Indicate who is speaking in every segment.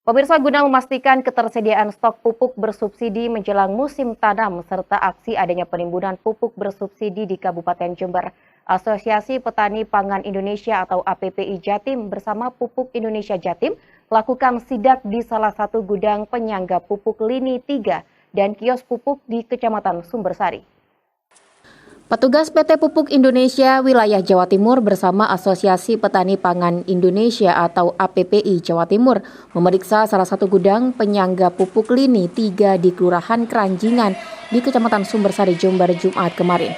Speaker 1: Pemirsa, guna memastikan ketersediaan stok pupuk bersubsidi menjelang musim tanam serta aksi adanya penimbunan pupuk bersubsidi di Kabupaten Jember, Asosiasi Petani Pangan Indonesia atau APPI Jatim bersama Pupuk Indonesia Jatim melakukan sidak di salah satu gudang penyangga pupuk Lini 3 dan kios pupuk di Kecamatan Sumbersari. Petugas PT Pupuk Indonesia Wilayah Jawa Timur bersama Asosiasi Petani Pangan Indonesia atau APPI Jawa Timur memeriksa salah satu gudang penyangga pupuk Lini 3 di Kelurahan Keranjingan di Kecamatan Sumbersari, Jember, Jumat kemarin.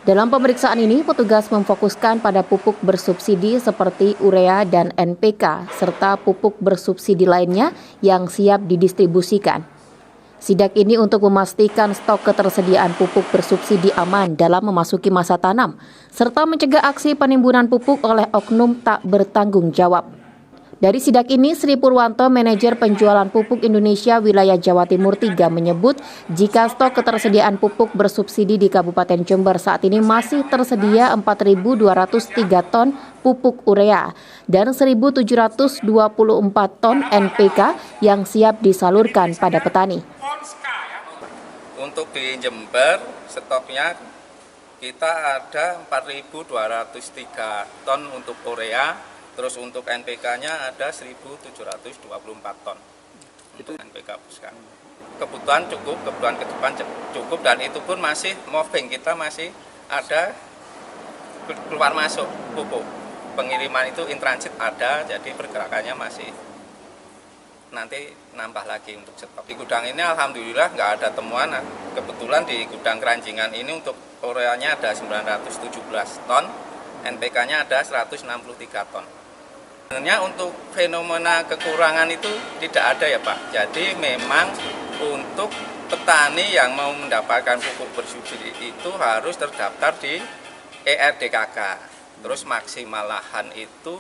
Speaker 1: Dalam pemeriksaan ini, petugas memfokuskan pada pupuk bersubsidi seperti urea dan NPK, serta pupuk bersubsidi lainnya yang siap didistribusikan. Sidak ini untuk memastikan stok ketersediaan pupuk bersubsidi aman dalam memasuki masa tanam, serta mencegah aksi penimbunan pupuk oleh oknum tak bertanggung jawab. Dari sidak ini, Sri Purwanto, manajer penjualan pupuk Indonesia Wilayah Jawa Timur 3 menyebut jika stok ketersediaan pupuk bersubsidi di Kabupaten Jember saat ini masih tersedia 4.203 ton pupuk urea dan 1.724 ton NPK yang siap disalurkan pada petani.
Speaker 2: Untuk di Jember, stoknya kita ada 4.203 ton untuk urea, terus untuk NPK-nya ada 1.724 ton untuk NPK pusat. Kebutuhan cukup, kebutuhan ke depan cukup, dan itu pun masih moving, kita masih ada keluar masuk pupuk. Pengiriman itu in transit ada, jadi pergerakannya masih nanti nambah lagi untuk stok. Di gudang ini alhamdulillah nggak ada temuan. Kebetulan di gudang Keranjingan ini untuk ureanya ada 917 ton, NPK-nya ada 163 ton. Sebenarnya untuk fenomena kekurangan itu tidak ada ya Pak. Jadi memang untuk petani yang mau mendapatkan pupuk bersubsidi itu harus terdaftar di ERDKK. Terus maksimal lahan itu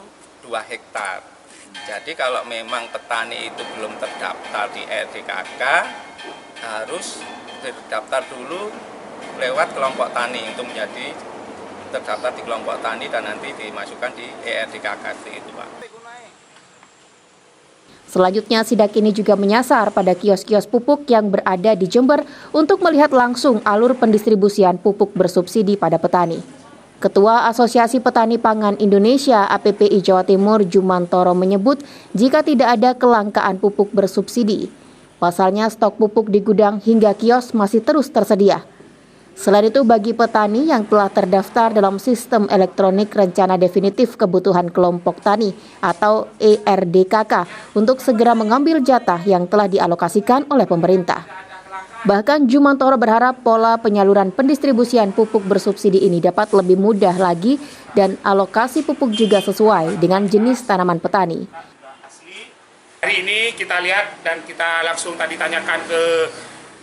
Speaker 2: 2 hektar. Jadi kalau memang petani itu belum terdaftar di ERDKK, harus terdaftar dulu lewat kelompok tani untuk menjadi terdaftar di kelompok tani dan nanti dimasukkan di ERDKK itu Pak.
Speaker 1: Selanjutnya, sidak ini juga menyasar pada kios-kios pupuk yang berada di Jember untuk melihat langsung alur pendistribusian pupuk bersubsidi pada petani. Ketua Asosiasi Petani Pangan Indonesia APPI Jawa Timur Jumantoro menyebut jika tidak ada kelangkaan pupuk bersubsidi. Pasalnya stok pupuk di gudang hingga kios masih terus tersedia. Selain itu, bagi petani yang telah terdaftar dalam sistem elektronik rencana definitif kebutuhan kelompok tani atau ERDKK untuk segera mengambil jatah yang telah dialokasikan oleh pemerintah. Bahkan Jumantoro berharap pola penyaluran pendistribusian pupuk bersubsidi ini dapat lebih mudah lagi dan alokasi pupuk juga sesuai dengan jenis tanaman petani.
Speaker 3: Hari ini kita lihat dan kita langsung tadi tanyakan ke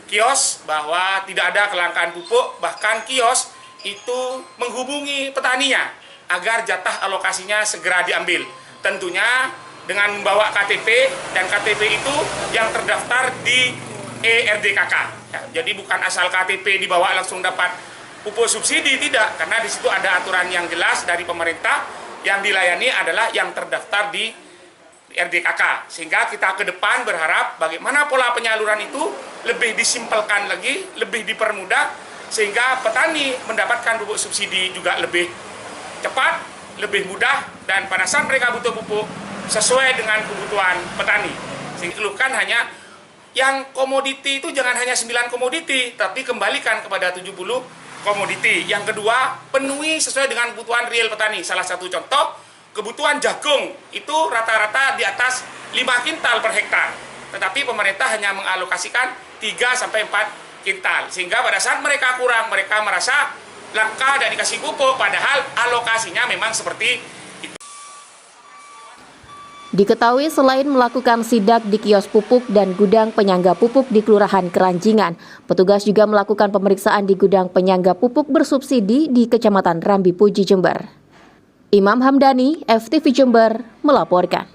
Speaker 3: kios bahwa tidak ada kelangkaan pupuk, bahkan kios itu menghubungi petaninya agar jatah alokasinya segera diambil. Tentunya dengan membawa KTP, dan KTP itu yang terdaftar di ERDKK. Ya, jadi bukan asal KTP dibawa langsung dapat pupuk subsidi, tidak, karena di situ ada aturan yang jelas dari pemerintah. Yang dilayani adalah yang terdaftar di ERDKK. Sehingga kita ke depan berharap bagaimana pola penyaluran itu lebih disimpelkan lagi, lebih dipermudah, sehingga petani mendapatkan pupuk subsidi juga lebih cepat, lebih mudah, dan pada saat mereka butuh pupuk sesuai dengan kebutuhan petani. Sehingga keluhkan hanya yang komoditi itu jangan hanya 9 komoditi, tapi kembalikan kepada 70 komoditi. Yang kedua, penuhi sesuai dengan kebutuhan real petani. Salah satu contoh, kebutuhan jagung itu rata-rata di atas 5 kintal per hektar. Tetapi pemerintah hanya mengalokasikan 3-4 kintal. Sehingga pada saat mereka kurang, mereka merasa langka dan dikasih pupuk, padahal alokasinya memang seperti itu.
Speaker 1: Diketahui selain melakukan sidak di kios pupuk dan gudang penyangga pupuk di Kelurahan Keranjingan, petugas juga melakukan pemeriksaan di gudang penyangga pupuk bersubsidi di Kecamatan Rambi Puji, Jember. Imam Hamdani, FTV Jember, melaporkan.